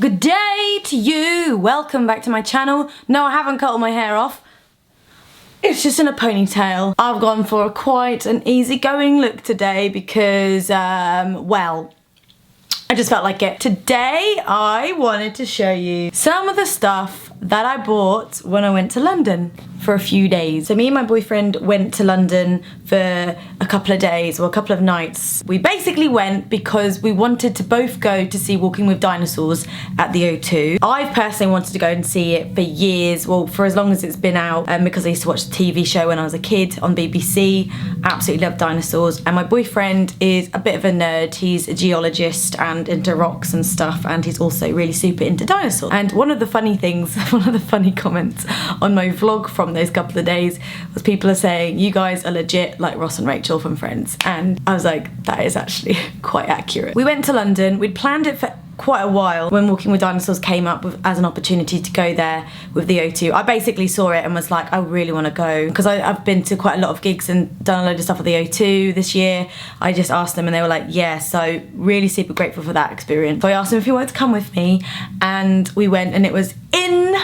Good day to you! Welcome back to my channel. No, I haven't cut all my hair off. It's just in a ponytail. I've gone for quite an easygoing look today because, well, I just felt like it. Today, I wanted to show you some of the stuff that I bought when I went to London for a few days. So me and my boyfriend went to London for a couple of days or a couple of nights. We basically went because we wanted to both go to see Walking with Dinosaurs at the O2. I've personally wanted to go and see it for years, well, for as long as it's been out, because I used to watch the TV show when I was a kid on BBC. Absolutely love dinosaurs. And my boyfriend is a bit of a nerd. He's a geologist and into rocks and stuff, and he's also really super into dinosaurs. And one of the funny things, one of the funny comments on my vlog from those couple of days was people are saying, you guys are legit like Ross and Rachel from Friends. And I was like, that is actually quite accurate. We went to London. We'd planned it for quite a while when Walking with Dinosaurs came up as an opportunity to go there with the O2. I basically saw it and was like, I really want to go, because I've been to quite a lot of gigs and done a load of stuff at the O2 this year. I just asked them and they were like, yeah, so really super grateful for that experience. So I asked them if he wanted to come with me, and we went, and it was insane.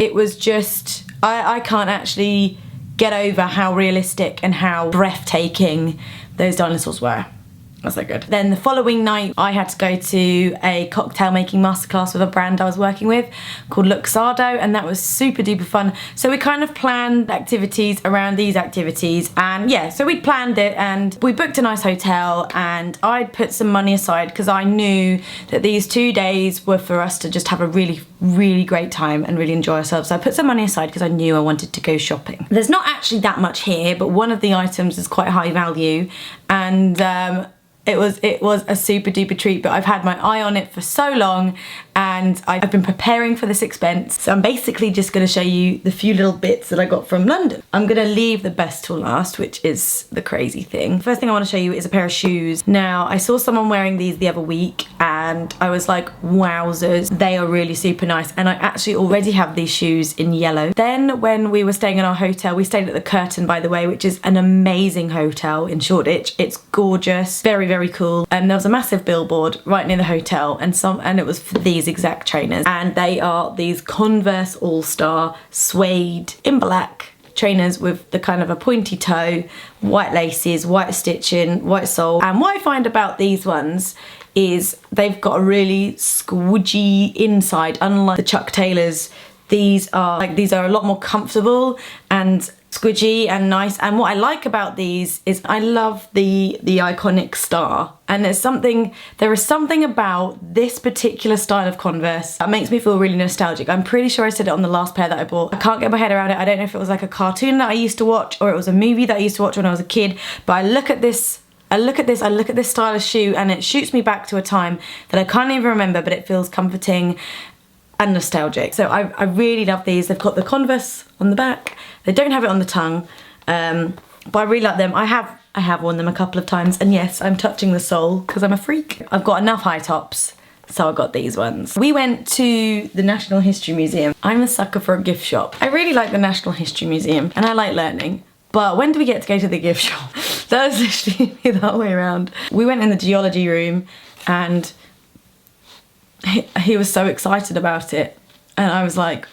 It was just, I can't actually get over how realistic and how breathtaking those dinosaurs were. That's so good. Then the following night I had to go to a cocktail making masterclass with a brand I was working with called Luxardo, and that was super duper fun. So we kind of planned activities around these activities, and yeah, so we planned it and we booked a nice hotel, and I'd put some money aside because I knew that these 2 days were for us to just have a really great time and really enjoy ourselves. So I put some money aside because I knew I wanted to go shopping. There's not actually that much here, but one of the items is quite high value, and it was a super duper treat, but I've had my eye on it for so long and I've been preparing for this expense. So I'm basically just gonna show you the few little bits that I got from London. I'm gonna leave the best till last, which is the crazy thing. First thing I wanna show you is a pair of shoes. Now, I saw someone wearing these the other week and I was like, wowzers, they are really super nice. And I actually already have these shoes in yellow. Then when we were staying in our hotel, we stayed at the Curtain, by the way, which is an amazing hotel in Shoreditch. It's gorgeous, very cool. And there was a massive billboard right near the hotel, and it was for these exact trainers, and they are these Converse All-Star suede in black trainers with the kind of a pointy toe, white laces, white stitching, white sole. And what I find about these ones is they've got a really squidgy inside, unlike the Chuck Taylors. These are a lot more comfortable and squidgy and nice. And what I like about these is I love the iconic star, and there is something about this particular style of Converse that makes me feel really nostalgic. I'm pretty sure I said it on the last pair that I bought. I can't get my head around it. I don't know if it was like a cartoon that I used to watch or it was a movie that I used to watch when I was a kid, but I look at this stylish shoe and it shoots me back to a time that I can't even remember, but it feels comforting and nostalgic. So I really love these. They've got the Converse on the back. They don't have it on the tongue, but I really like them. I have worn them a couple of times, and yes, I'm touching the sole because I'm a freak. I've got enough high tops, so I got these ones. We went to the National History Museum. I'm a sucker for a gift shop. I really like the National History Museum, and I like learning. But when do we get to go to the gift shop? That was literally the other way around. We went in the geology room, and he was so excited about it, and I was like,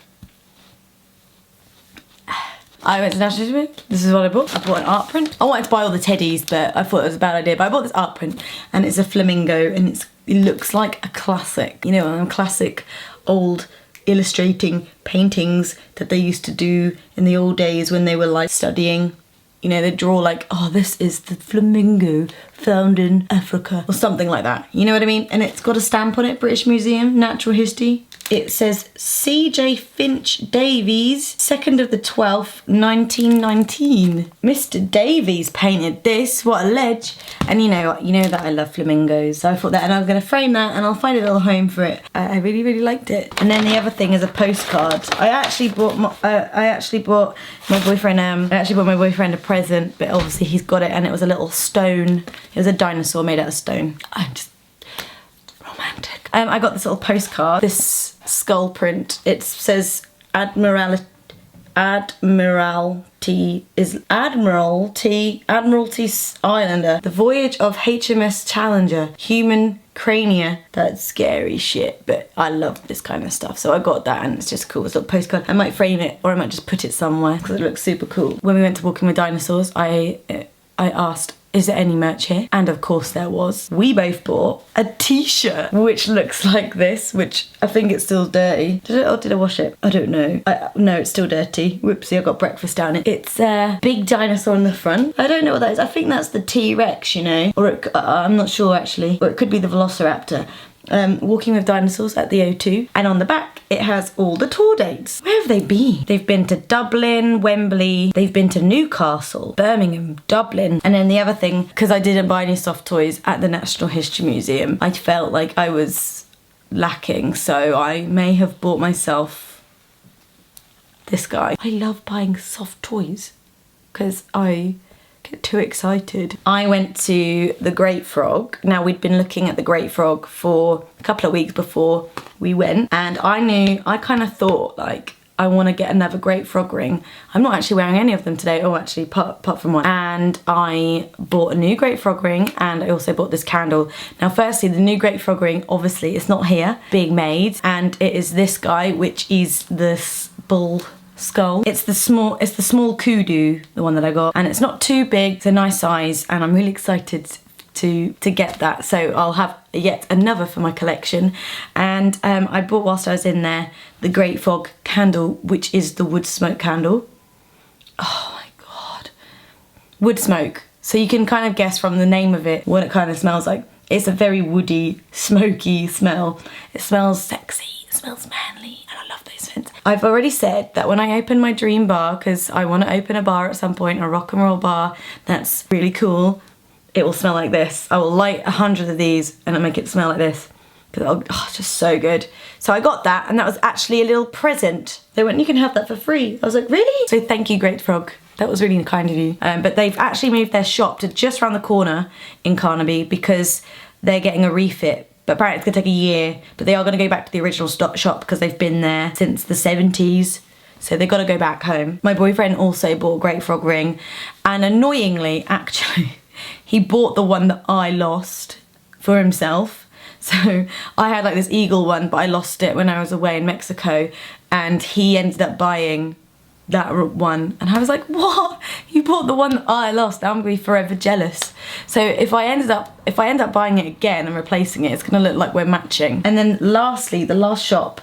I went to National History Museum. This is what I bought. I bought an art print. I wanted to buy all the teddies, but I thought it was a bad idea. But I bought this art print, and it's a flamingo, and it looks like a classic. You know, classic old illustrating paintings that they used to do in the old days when they were like studying. You know, they'd draw like, oh, this is the flamingo found in Africa, or something like that. You know what I mean? And it's got a stamp on it, British Museum, Natural History. It says C.J. Finch Davies, 2nd of the 12th, 1919. Mr. Davies painted this, what a ledge. And you know that I love flamingos, so I thought that, and I'm gonna frame that and I'll find a little home for it. I really liked it. And then the other thing is a postcard. I actually bought my boyfriend a present, but obviously he's got it, and it was a little stone. It was a dinosaur made out of stone. I'm just romantic. I got this little postcard, this skull print. It says Admiralty Admiralty Islander. The Voyage of HMS Challenger. Human crania. That's scary shit, but I love this kind of stuff, so I got that, and it's just cool. It's a little postcard. I might frame it, or I might just put it somewhere because it looks super cool. When we went to Walking with Dinosaurs, I asked, is there any merch here? And of course there was. We both bought a t-shirt which looks like this, which I think it's still dirty. Did I wash it? I don't know. No, it's still dirty. Whoopsie, I got breakfast down it. It's a big dinosaur on the front. I don't know what that is. I think that's the T-Rex, you know? Or I'm not sure actually. Or it could be the Velociraptor. Walking with Dinosaurs at the O2, and on the back it has all the tour dates. Where have they been? They've been to Dublin, Wembley, they've been to Newcastle, Birmingham, Dublin, and then the other thing, because I didn't buy any soft toys at the Natural History Museum, I felt like I was lacking, so I may have bought myself this guy. I love buying soft toys because I get too excited. I went to the Great Frog. Now, we'd been looking at the Great Frog for a couple of weeks before we went, and I kind of thought, like, I want to get another Great Frog ring. I'm not actually wearing any of them today, or actually apart from one. And I bought a new Great Frog ring, and I also bought this candle. Now, firstly, the new Great Frog ring, obviously, it's not here, being made, and it is this guy, which is this bull skull. It's the small kudu, the one that I got, and it's not too big. It's a nice size, and I'm really excited to get that. So I'll have yet another for my collection. And I bought, whilst I was in there, the Great Frog candle, which is the wood smoke candle. Oh my god, wood smoke. So you can kind of guess from the name of it what it kind of smells like. It's a very woody, smoky smell. It smells sexy, it smells manly, and I love those scents. I've already said that when I open my dream bar, because I want to open a bar at some point, a rock and roll bar that's really cool, it will smell like this. I will light 100 of these and I'll make it smell like this. It's just so good. So I got that, and that was actually a little present. They went, you can have that for free. I was like, really? So thank you, Great Frog. That was really kind of you. But they've actually moved their shop to just around the corner in Carnaby because they're getting a refit. But apparently it's gonna take a year, but they are gonna go back to the original shop because they've been there since the 70s. So they've got to go back home. My boyfriend also bought a Great Frog ring, and annoyingly, actually, he bought the one that I lost for himself. So I had like this eagle one, but I lost it when I was away in Mexico, and he ended up buying that one, and I was like, what? You bought the one that I lost? Now I'm gonna be forever jealous. So if I end up buying it again and replacing it, it's gonna look like we're matching. And then lastly, the last shop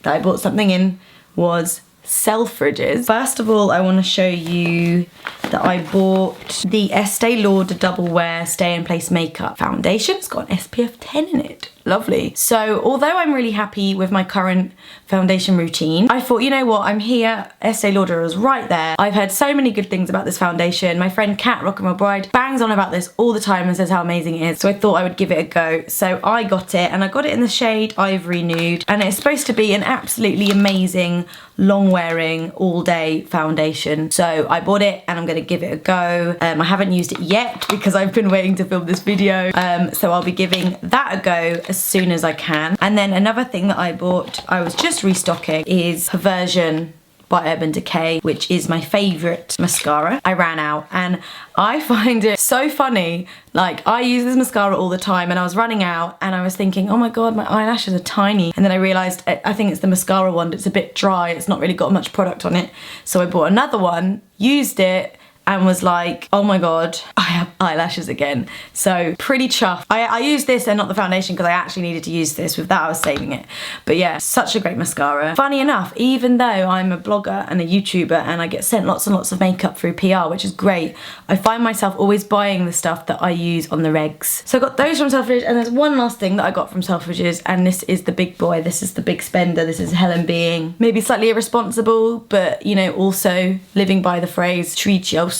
that I bought something in was Selfridges. First of all, I want to show you that I bought the Estee Lauder Double Wear Stay in Place Makeup Foundation. It's got an SPF 10 in it. Lovely. So although I'm really happy with my current foundation routine, I thought, you know what, I'm here, Estee Lauder is right there. I've heard so many good things about this foundation. My friend Kat, Rock and Roll Bride, bangs on about this all the time and says how amazing it is. So I thought I would give it a go. So I got it, and I got it in the shade Ivory Nude, and it's supposed to be an absolutely amazing long wearing all day foundation. So I bought it and I'm gonna give it a go. I haven't used it yet because I've been waiting to film this video. So I'll be giving that a go as soon as I can. And then another thing that I bought, I was just restocking, is Perversion by Urban Decay, which is my favourite mascara. I ran out, and I find it so funny. Like, I use this mascara all the time, and I was running out and I was thinking, oh my god, my eyelashes are tiny. And then I realised, I think it's the mascara one, it's a bit dry, it's not really got much product on it. So I bought another one, used it, and was like, oh my god, I have eyelashes again. So pretty chuffed. I used this and not the foundation because I actually needed to use this. With that, I was saving it. But yeah, such a great mascara. Funny enough, even though I'm a blogger and a YouTuber and I get sent lots and lots of makeup through PR, which is great, I find myself always buying the stuff that I use on the regs. So I got those from Selfridges, and there's one last thing that I got from Selfridges, and this is the big boy. This is the big spender. This is Helen being maybe slightly irresponsible, but you know, also living by the phrase, treat yourself.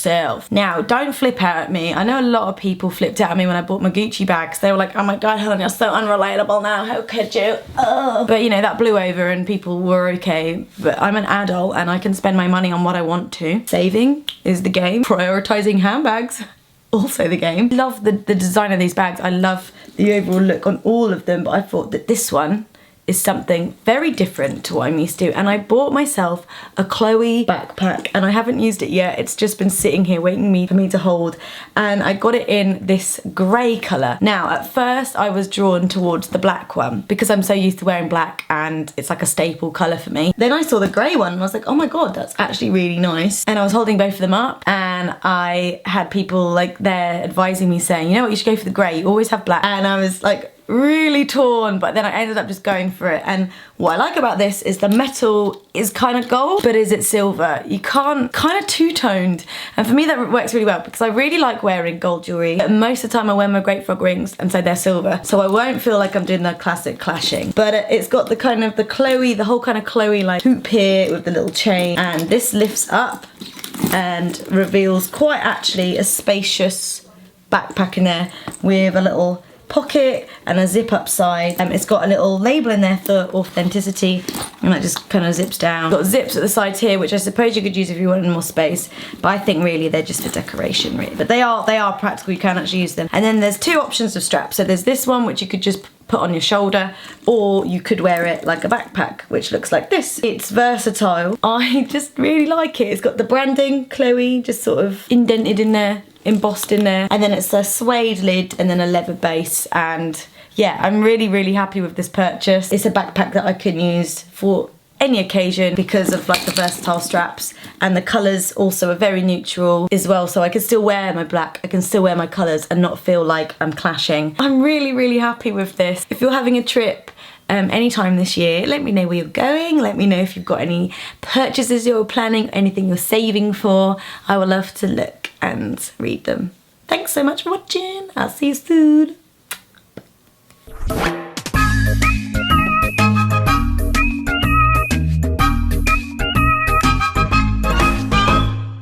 Now, don't flip out at me. I know a lot of people flipped out at me when I bought my Gucci bags. They were like, oh my god, Helen, you're so unrelatable now. How could you? Oh. But you know, that blew over and people were okay. But I'm an adult and I can spend my money on what I want to. Saving is the game. Prioritizing handbags, also the game. Love the design of these bags. I love the overall look on all of them, but I thought that this one is something very different to what I'm used to, and I bought myself a Chloe backpack and I haven't used it yet. It's just been sitting here waiting for me to hold, and I got it in this grey colour. Now at first I was drawn towards the black one because I'm so used to wearing black and it's like a staple colour for me. Then I saw the grey one and I was like, oh my god, that's actually really nice. And I was holding both of them up and I had people like there advising me saying, you know what, you should go for the grey, you always have black. And I was like really torn, but then I ended up just going for it. And what I like about this is the metal is kind of gold, but is it silver? You can't, kind of two-toned. And for me that works really well because I really like wearing gold jewellery. Most of the time I wear my Great Frog rings and so they're silver. So I won't feel like I'm doing the classic clashing. But it's got the kind of the Chloe, the whole kind of Chloe like hoop here with the little chain. And this lifts up and reveals quite actually a spacious backpack in there with a little pocket and a zip up side. It's got a little label in there for authenticity and that just kind of zips down. Got zips at the sides here, which I suppose you could use if you wanted more space, but I think really they're just for decoration really. But they are practical, you can actually use them. And then there's two options of straps. So there's this one which you could just put on your shoulder, or you could wear it like a backpack, which looks like this. It's versatile. I just really like it. It's got the branding, Chloe, just sort of indented in there, embossed in there, and then it's a suede lid and then a leather base. And yeah, I'm really happy with this purchase. It's a backpack that I can use for any occasion because of like the versatile straps, and the colours also are very neutral as well, so I can still wear my black, I can still wear my colours and not feel like I'm clashing. I'm really happy with this. If you're having a trip anytime this year, let me know where you're going, let me know if you've got any purchases you're planning, anything you're saving for. I would love to look and read them. Thanks so much for watching, I'll see you soon.